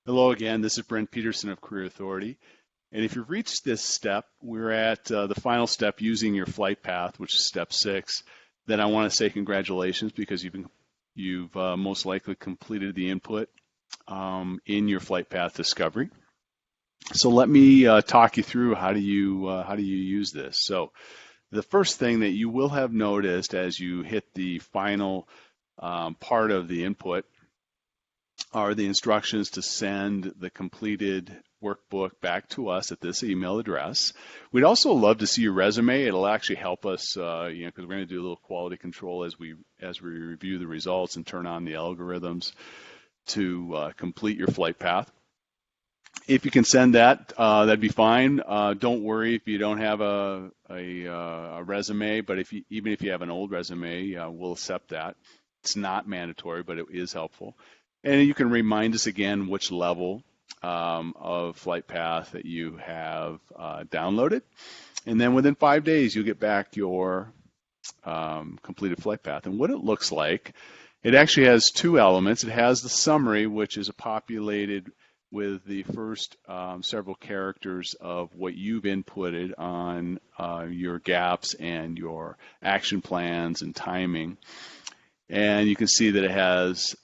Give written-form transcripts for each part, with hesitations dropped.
Hello again, this is Brent Peterson of Career Authority. And if you've reached this step, we're at the final step using your flight path, which is step 6. Then I want to say congratulations because you've most likely completed the input in your flight path discovery. So let me talk you through how do you use this. So the first thing that you will have noticed as you hit the final part of the input are the instructions to send the completed workbook back to us at this email address. We'd also love to see your resume. It'll actually help us, because we're going to do a little quality control as we review the results and turn on the algorithms to complete your flight path. If you can send that, that'd be fine. Don't worry if you don't have a resume, but even if you have an old resume, we'll accept that. It's not mandatory, but it is helpful. And you can remind us again which level of flight path that you have downloaded. And then within 5 days, you'll get back your completed flight path. And what it looks like, it actually has two elements. It has the summary, which is populated with the first several characters of what you've inputted on your gaps and your action plans and timing. And you can see that it has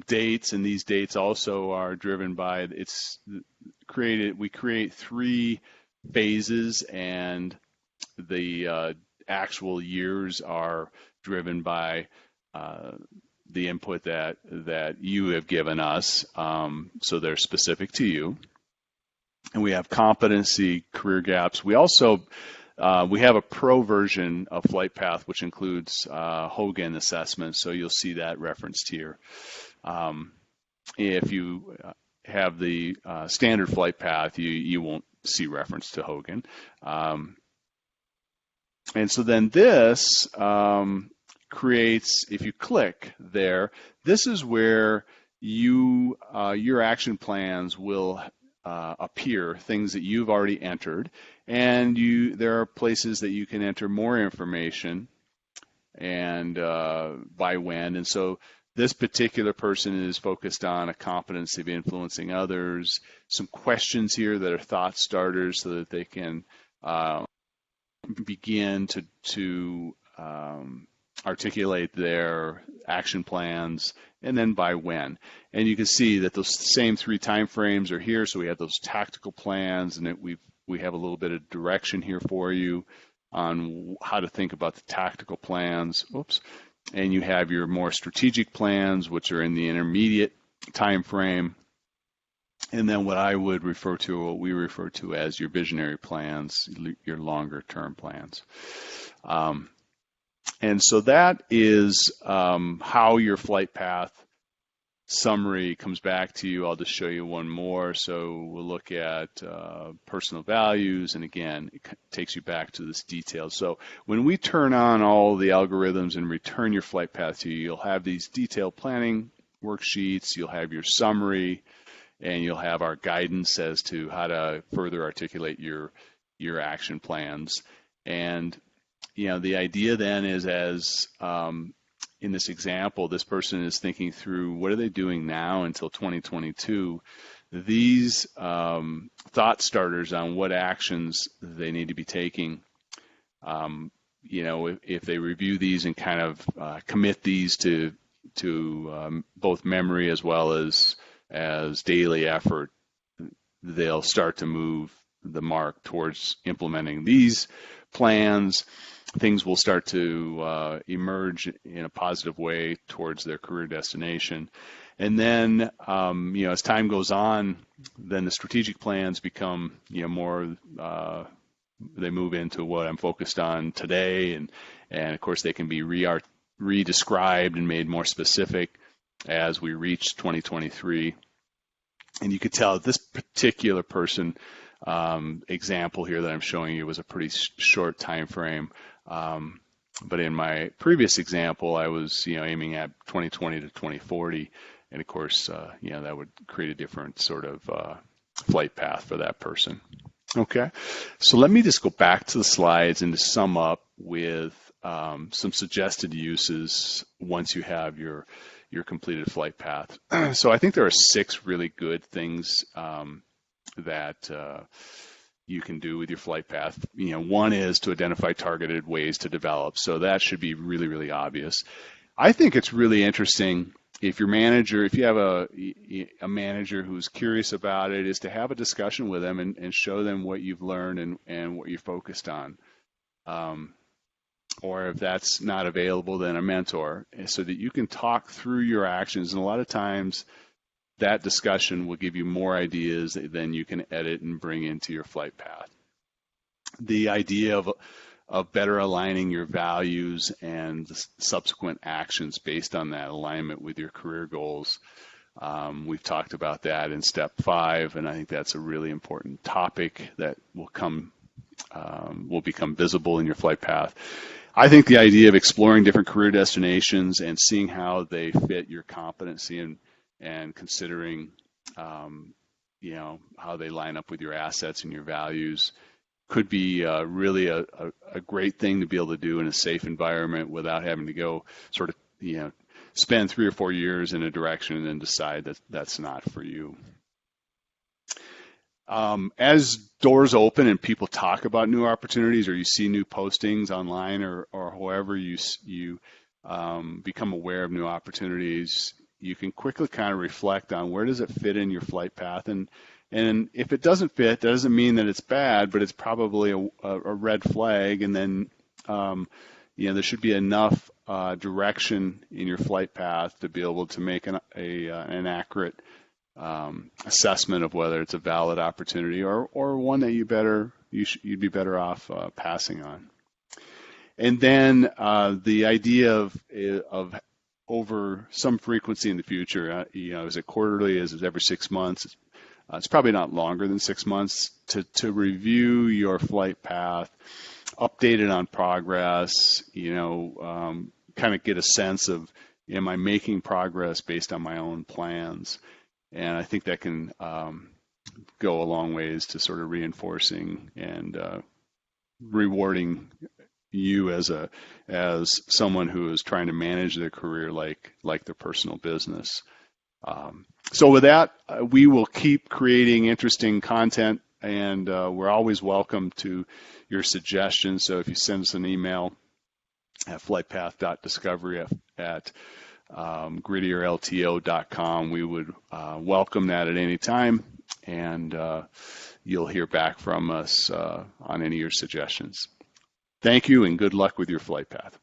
dates, and these dates also are driven by we create 3 phases, and the actual years are driven by the input that you have given us, so they're specific to you. And we have competency career gaps. We also we have a pro version of FlightPath, which includes Hogan assessment, so you'll see that referenced here. If you have the standard FlightPath, you won't see reference to Hogan. And so then this creates, if you click there, this is where your action plans will appear, things that you've already entered, and there are places that you can enter more information and by when. And so this particular person is focused on a competency of influencing others, some questions here that are thought starters so that they can begin to articulate their action plans, and then by when. And you can see that those same 3 time frames are here. So we have those tactical plans, and we have a little bit of direction here for you on how to think about the tactical plans. Oops. And you have your more strategic plans, which are in the intermediate time frame. And then what we refer to as your visionary plans, your longer term plans. And so that is how your flight path summary comes back to you. I'll just show you one more. So we'll look at personal values, and again, it takes you back to this detail. So when we turn on all the algorithms and return your flight path to you, you'll have these detailed planning worksheets, you'll have your summary, and you'll have our guidance as to how to further articulate your action plans. And the idea then is, as in this example, this person is thinking through what are they doing now until 2022. These thought starters on what actions they need to be taking, if they review these and kind of commit these to both memory as well as daily effort, they'll start to move the mark towards implementing these plans. Things will start to emerge in a positive way towards their career destination. And then, as time goes on, then the strategic plans become, more, they move into what I'm focused on today. And of course, they can be re-described and made more specific as we reach 2023. And you could tell this particular person example here that I'm showing you was a pretty short time frame. But in my previous example, I was, aiming at 2020 to 2040, and of course, that would create a different sort of flight path for that person. Okay, so let me just go back to the slides and to sum up with some suggested uses once you have your your completed flight path. So I think there are 6 really good things that you can do with your flight path. One is to identify targeted ways to develop. So that should be really, really obvious. I think it's really interesting if you have a manager who's curious about it, is to have a discussion with them and show them what you've learned and what you're focused on. Or if that's not available, then a mentor, so that you can talk through your actions. And a lot of times that discussion will give you more ideas than you can edit and bring into your flight path. The idea of better aligning your values and the subsequent actions based on that alignment with your career goals. We've talked about that in step 5, and I think that's a really important topic that will become visible in your flight path. I think the idea of exploring different career destinations and seeing how they fit your competency and considering how they line up with your assets and your values could be really a great thing to be able to do in a safe environment without having to go sort of spend 3 or 4 years in a direction and then decide that that's not for you. As doors open and people talk about new opportunities, or you see new postings online, or however you become aware of new opportunities, you can quickly kind of reflect on where does it fit in your flight path, and if it doesn't fit, that doesn't mean that it's bad, but it's probably a red flag, and then there should be enough direction in your flight path to be able to make an accurate assessment of whether it's a valid opportunity or one that you'd be better off passing on. And then the idea of over some frequency in the future, is it quarterly, is it every 6 months? It's probably not longer than 6 months to review your flight path, update it on progress, kind of get a sense of, am I making progress based on my own plans? And I think that can go a long ways to sort of reinforcing and rewarding you as someone who is trying to manage their career like their personal business. So with that, we will keep creating interesting content, and we're always welcome to your suggestions. So if you send us an email at flightpath.discovery at grittierlto.com, we would welcome that at any time, and you'll hear back from us on any of your suggestions. Thank you, and good luck with your flight path.